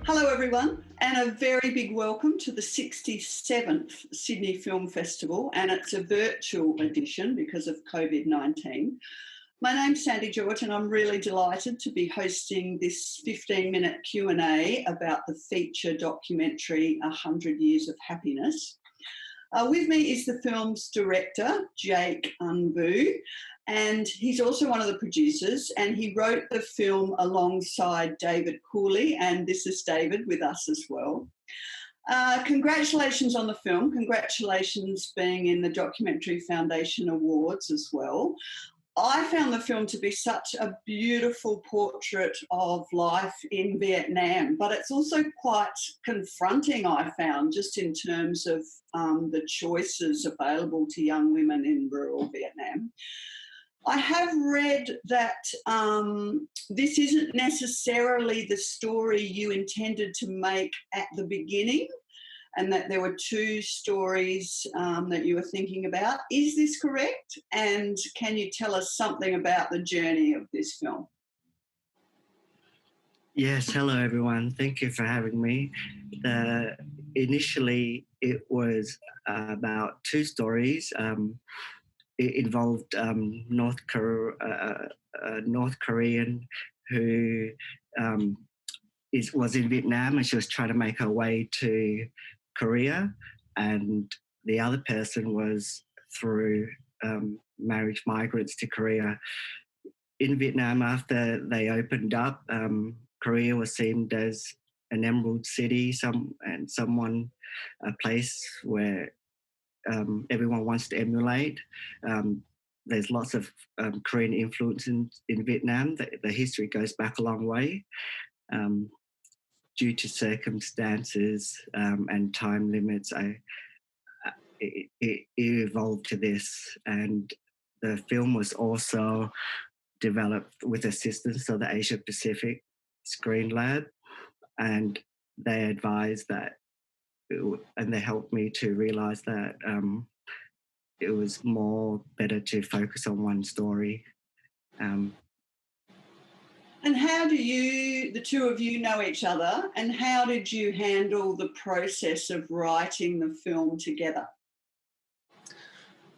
Hello everyone, and a very big welcome to the 67th Sydney Film Festival, and it's a virtual edition because of COVID-19. My name's Sandy George and I'm really delighted to be hosting this 15-minute Q&A about the feature documentary 100 Years of Happiness. With me is the film's director, Jakeb Anhvu, and he's also one of the producers, and he wrote the film alongside David Cooley, and this is David with us as well. Congratulations on the film. Congratulations being in the Documentary Foundation Awards as well. I found the film to be such a beautiful portrait of life in Vietnam, but it's also quite confronting, I found, just in terms of the choices available to young women in rural Vietnam. I have read that this isn't necessarily the story you intended to make at the beginning, and that there were two stories that you were thinking about. Is this correct? And can you tell us something about the journey of this film? Yes, hello everyone. Thank you for having me. Initially, it was about two stories. It involved North Korean who was in Vietnam, and she was trying to make her way to Korea, and the other person was through marriage migrants to Korea. In Vietnam, after they opened up, Korea was seen as an emerald city, a place where everyone wants to emulate. There's lots of Korean influence in Vietnam. The history goes back a long way. Due to circumstances and time limits, it evolved to this. And the film was also developed with assistance of the Asia Pacific Screen Lab, and they advised that, and they helped me to realize that it was more better to focus on one story. And how do the two of you know each other, and how did you handle the process of writing the film together?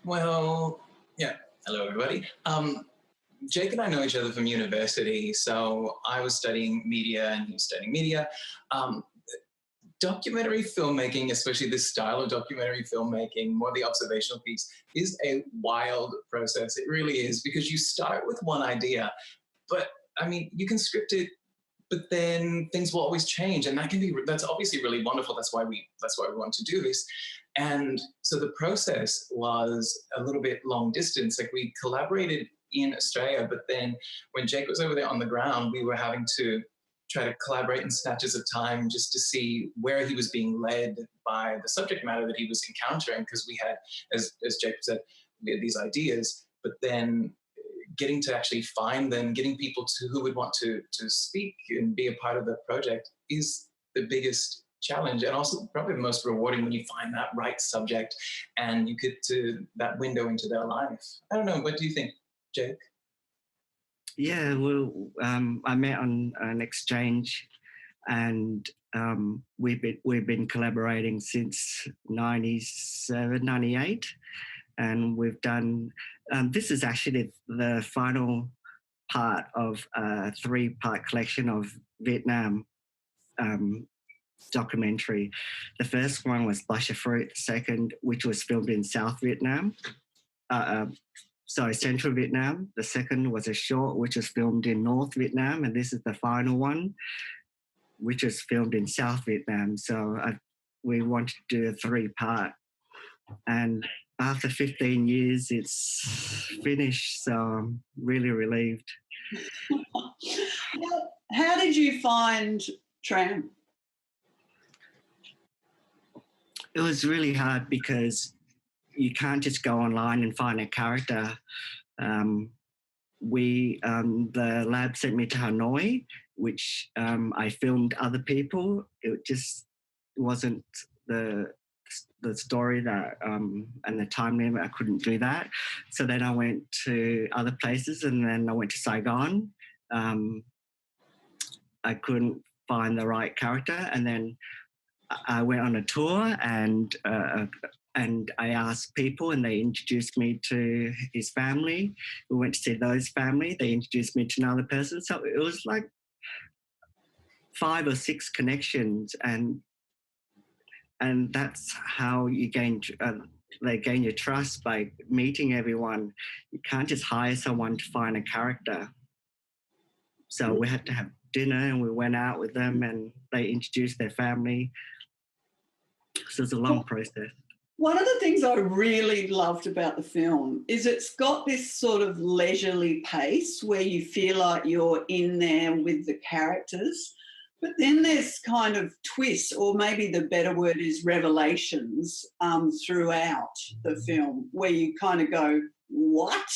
Well, yeah, hello everybody. Jake and I know each other from university, so I was studying media and he was studying media. Documentary filmmaking, especially this style of documentary filmmaking, more the observational piece, is a wild process. It really is, because you start with one idea, but I mean, you can script it, but then things will always change, and that's obviously really wonderful. That's why we want to do this. And so the process was a little bit long distance. Like, we collaborated in Australia, but then when Jake was over there on the ground, we were having to try to collaborate in snatches of time just to see where he was being led by the subject matter that he was encountering, because we had, as Jake said, we had these ideas, but then getting to actually find them, getting people who would want to speak and be a part of the project is the biggest challenge, and also probably the most rewarding when you find that right subject and you get to that window into their life. I don't know, what do you think, Jake? Yeah, well, I met on an exchange, and we've been collaborating since 97, 98. And we've done, this is actually the final part of a 3-part collection of Vietnam documentary. The first one was Blush of Fruit, the second, which was filmed in South Vietnam, Central Vietnam. The second was a short, which was filmed in North Vietnam, and this is the final one, which was filmed in South Vietnam. So we wanted to do a 3-part, and after 15 years, it's finished, so I'm really relieved. How did you find Tram? It was really hard because you can't just go online and find a character. The lab sent me to Hanoi, which I filmed other people. It just wasn't the story that and the time limit. I couldn't do that. So then I went to other places, and then I went to Saigon. I couldn't find the right character. And then I went on a tour, and I asked people, and they introduced me to his family. We went to see those family. They introduced me to another person. So it was like 5 or 6 connections, and that's how you gain. They gain your trust by meeting everyone. You can't just hire someone to find a character. So we had to have dinner, and we went out with them, and they introduced their family. So it's a long process. One of the things I really loved about the film is it's got this sort of leisurely pace where you feel like you're in there with the characters, but then there's kind of twists, or maybe the better word is revelations, throughout the film, where you kind of go, what?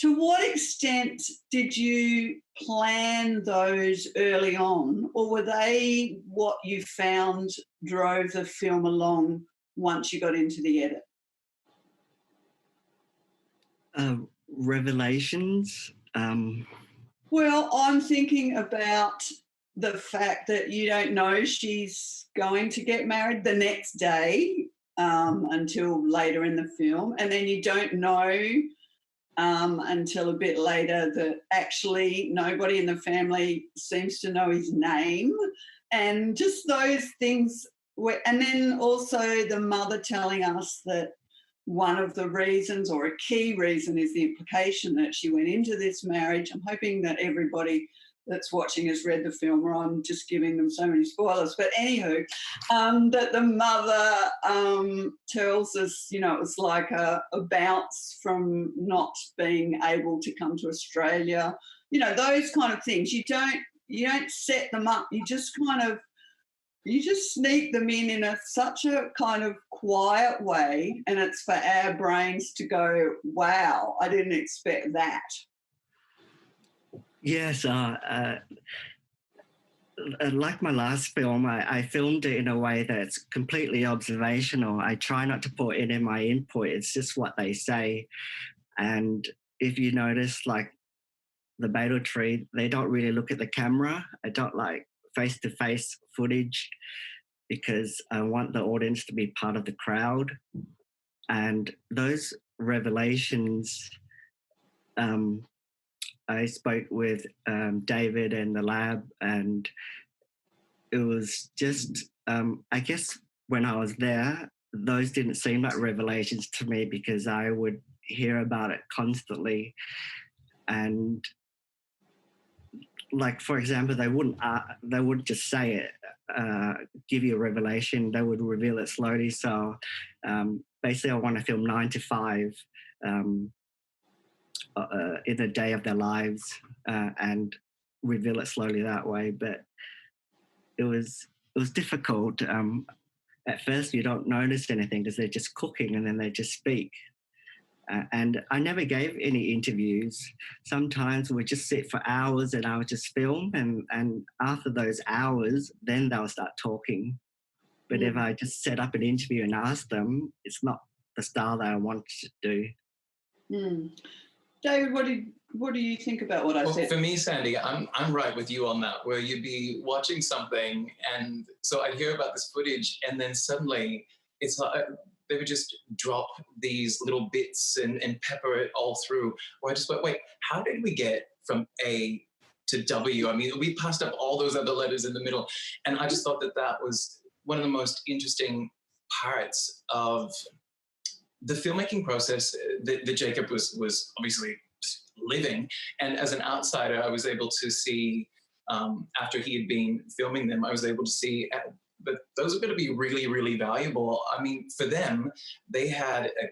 To what extent did you plan those early on, or were they what you found drove the film along once you got into the edit? Revelations. Well, I'm thinking about the fact that you don't know she's going to get married the next day until later in the film, and then you don't know until a bit later that actually nobody in the family seems to know his name, and just those things. And then also the mother telling us that one of the reasons, or a key reason, is the implication that she went into this marriage. I'm hoping that everybody that's watching has read the film, or I'm just giving them so many spoilers. But anywho, that the mother tells us, you know, it was like a bounce from not being able to come to Australia. You know, those kind of things. You don't set them up. You just sneak them in such a kind of quiet way, and it's for our brains to go, wow, I didn't expect that. Yes, like my last film, I filmed it in a way that's completely observational. I try not to put in my input. It's just what they say. And if you notice, like the Betel Tree, they don't really look at the camera. I don't like face-to-face footage because I want the audience to be part of the crowd. And those revelations, I spoke with David and the lab, and it was just, I guess when I was there, those didn't seem like revelations to me because I would hear about it constantly. And like, for example, they wouldn't just say it, give you a revelation. They would reveal it slowly. So basically I want to film 9 to 5 in the day of their lives and reveal it slowly that way. But it was difficult. At first you don't notice anything because they're just cooking and then they just speak. And I never gave any interviews. Sometimes we'd just sit for hours and I would just film, and after those hours, then they'll start talking. But if I just set up an interview and ask them, it's not the style that I want to do. David, what do you think about what I said? For me, Sandy, I'm right with you on that, where you'd be watching something, and so I'd hear about this footage, and then suddenly it's like they would just drop these little bits and pepper it all through. Where I just went, wait, how did we get from A to W? I mean, we passed up all those other letters in the middle. And I just thought that was one of the most interesting parts of the filmmaking process that Jakeb was obviously living. And as an outsider, I was able to see, after he had been filming them, I was able to see that those are going to be really, really valuable. I mean, for them, they had a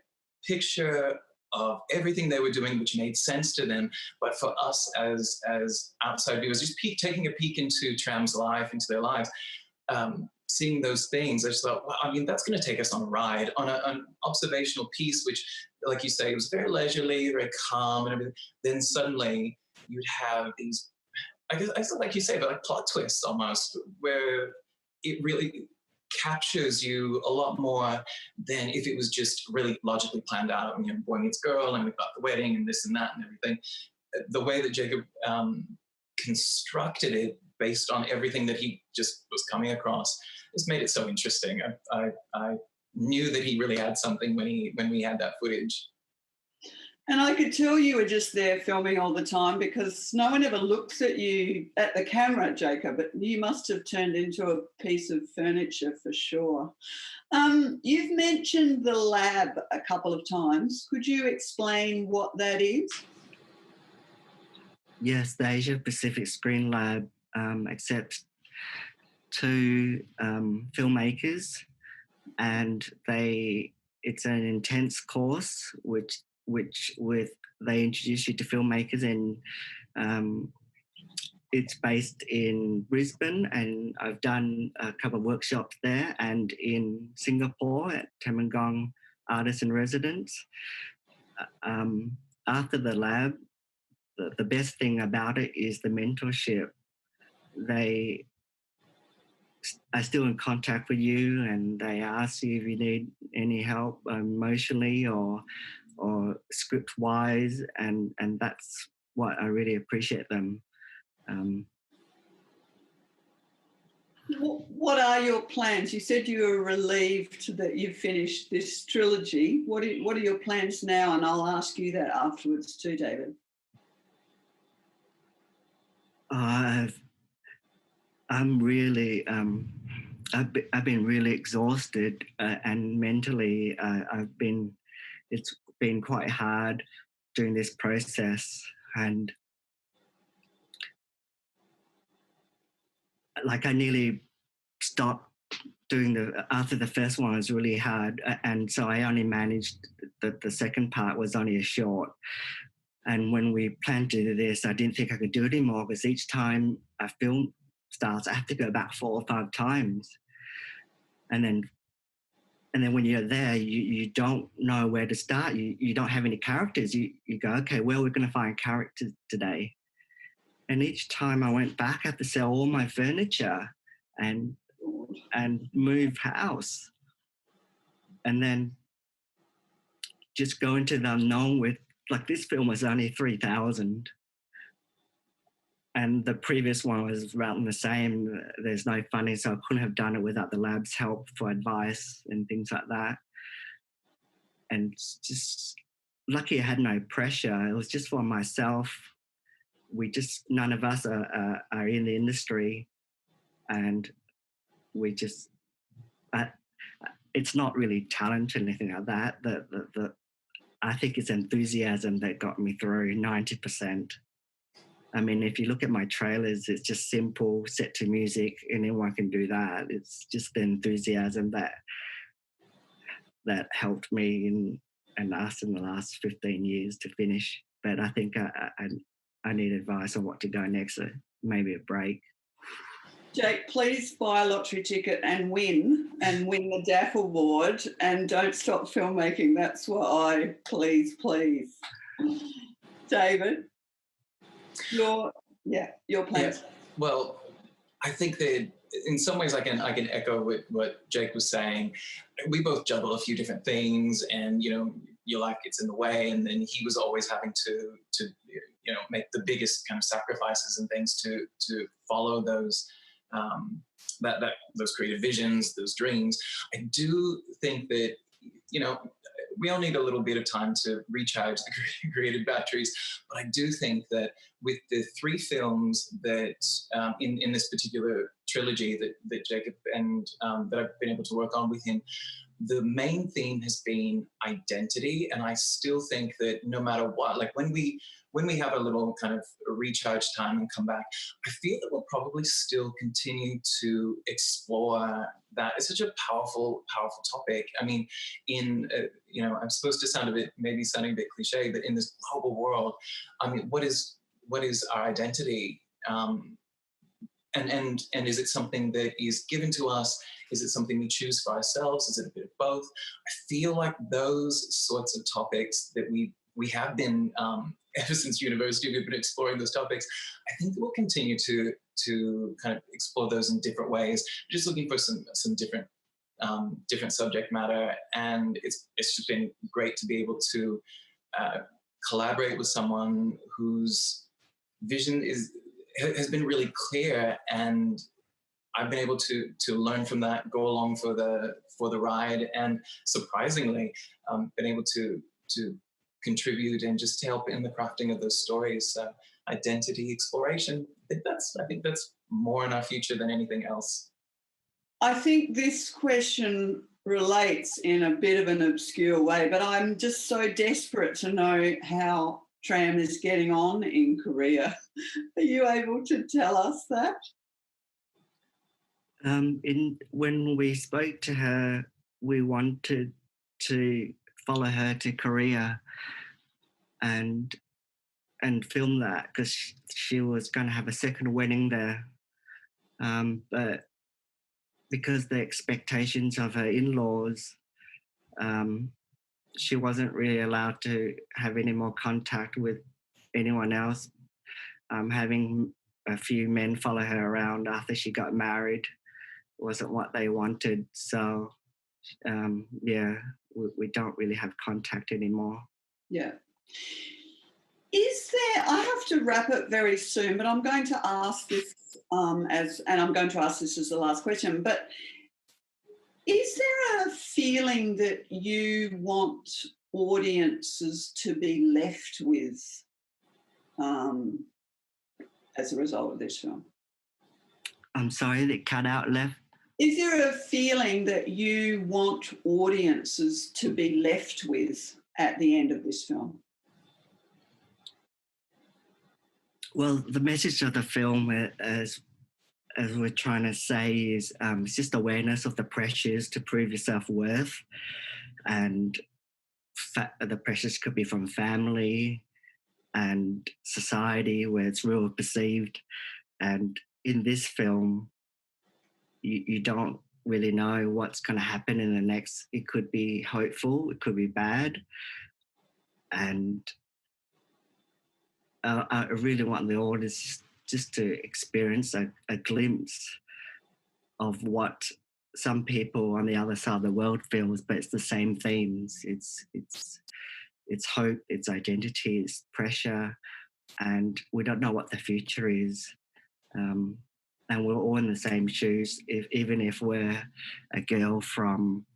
picture of everything they were doing, which made sense to them. But for us as outside viewers, just taking a peek into Tram's life, into their lives, seeing those things, I just thought, well, I mean, that's going to take us on a ride, on an observational piece, which, like you say, it was very leisurely, very calm and everything. Then suddenly you'd have these, I guess like you say, but like plot twists almost, where it really captures you a lot more than if it was just really logically planned out. You know, boy meets girl, and we've got the wedding and this and that and everything. The way that Jakeb constructed it based on everything that he just was coming across. It's made it so interesting. I knew that he really had something when we had that footage. And I could tell you were just there filming all the time, because no one ever looks at you at the camera, Jakeb, but you must have turned into a piece of furniture for sure. You've mentioned the lab a couple of times. Could you explain what that is? Yes, the Asia Pacific Screen Lab accepts 2 filmmakers, and it's an intense course which they introduce you to filmmakers, and it's based in Brisbane, and I've done a couple of workshops there, and in Singapore at Temangong Artists in Residence. After the lab, the best thing about it is the mentorship. They are still in contact with you, and they ask you if you need any help emotionally or script-wise, and that's what I really appreciate them. What are your plans? You said you were relieved that you've finished this trilogy. What are your plans now? And I'll ask you that afterwards too, David. I'm really, I've been really exhausted, and mentally, it's been quite hard during this process, and like I nearly stopped doing after the first one was really hard, and so I only managed the second part was only a short. And when we planned to do this, I didn't think I could do it anymore, because each time a film starts, I have to go back 4 or 5 times. And then when you're there, you don't know where to start. You don't have any characters. You go, okay, well, we're going to find characters today. And each time I went back, I had to sell all my furniture and move house. And then just go into the unknown with, like, this film was only 3,000. And the previous one was around the same. There's no funding, so I couldn't have done it without the lab's help for advice and things like that. And just lucky I had no pressure. It was just for myself. None of us are in the industry, and we just, it's not really talent or anything like that. I think it's enthusiasm that got me through 90%. I mean, if you look at my trailers, it's just simple, set to music, and anyone can do that. It's just the enthusiasm that helped me and us in the last 15 years to finish. But I think I need advice on what to go next, so maybe a break. Jake, please buy a lottery ticket and win the DAF award, and don't stop filmmaking. That's what please. David, your plans. Yeah. Well, I think that in some ways I can echo what Jake was saying. We both juggle a few different things, and your life gets in the way, and then he was always having to make the biggest kind of sacrifices and things to follow those those creative visions, those dreams. I do think that we all need a little bit of time to recharge the creative batteries, but I do think that with the 3 films that in this particular trilogy that Jakeb and that I've been able to work on with him, the main theme has been identity. And I still think that no matter what, like when we have a little kind of recharge time and come back, I feel that we'll probably still continue to explore that. It's such a powerful topic. I mean, I'm supposed to sounding a bit cliche, but in this global world, I mean, what is our identity? And is it something that is given to us? Is it something we choose for ourselves? Is it a bit of both? I feel like those sorts of topics that we have been, ever since university, we've been exploring those topics. I think that we'll continue to kind of explore those in different ways, just looking for some different subject matter. And it's just been great to be able to collaborate with someone whose vision has been really clear, and I've been able to learn from that, go along for the ride, and surprisingly, been able to contribute and just to help in the crafting of those stories. Identity exploration. I think that's more in our future than anything else. I think this question relates in a bit of an obscure way, but I'm just so desperate to know how Tram is getting on in Korea. Are you able to tell us that? When we spoke to her, we wanted to follow her to Korea and film that, because she was going to have a second wedding there. But because the expectations of her in-laws, she wasn't really allowed to have any more contact with anyone else. Having a few men follow her around after she got married wasn't what they wanted. So, we don't really have contact anymore. Yeah. Is there, I have to wrap it very soon, but I'm going to ask this I'm going to ask this as the last question, but is there a feeling that you want audiences to be left with as a result of this film? I'm sorry, that cut out left. Is there a feeling that you want audiences to be left with at the end of this film? Well, the message of the film, as we're trying to say, is it's just awareness of the pressures to prove your self-worth, and the pressures could be from family and society, where it's real perceived. And in this film, you don't really know what's going to happen in the next. It could be hopeful, it could be bad, and I really want the audience just to experience a glimpse of what some people on the other side of the world feels, but it's the same themes. It's hope, it's identity, it's pressure, and we don't know what the future is. And we're all in the same shoes, even if we're a girl from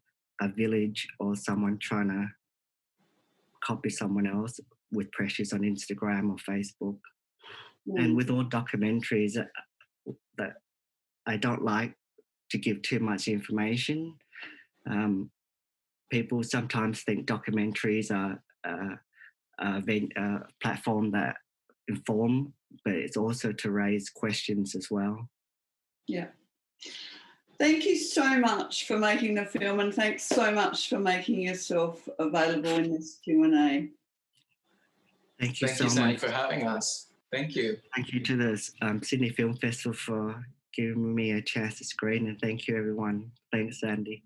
a village or someone trying to copy someone else with pressures on Instagram or Facebook. And with all documentaries, that I don't like to give too much information. People sometimes think documentaries are a platform that inform, but it's also to raise questions as well. Yeah. Thank you so much for making the film, and thanks so much for making yourself available in this Q&A. Thank you Thank so you, Sandy, much for having us. Thank you. Thank you to the Sydney Film Festival for giving me a chance to screen, and thank you, everyone. Thanks, Sandy.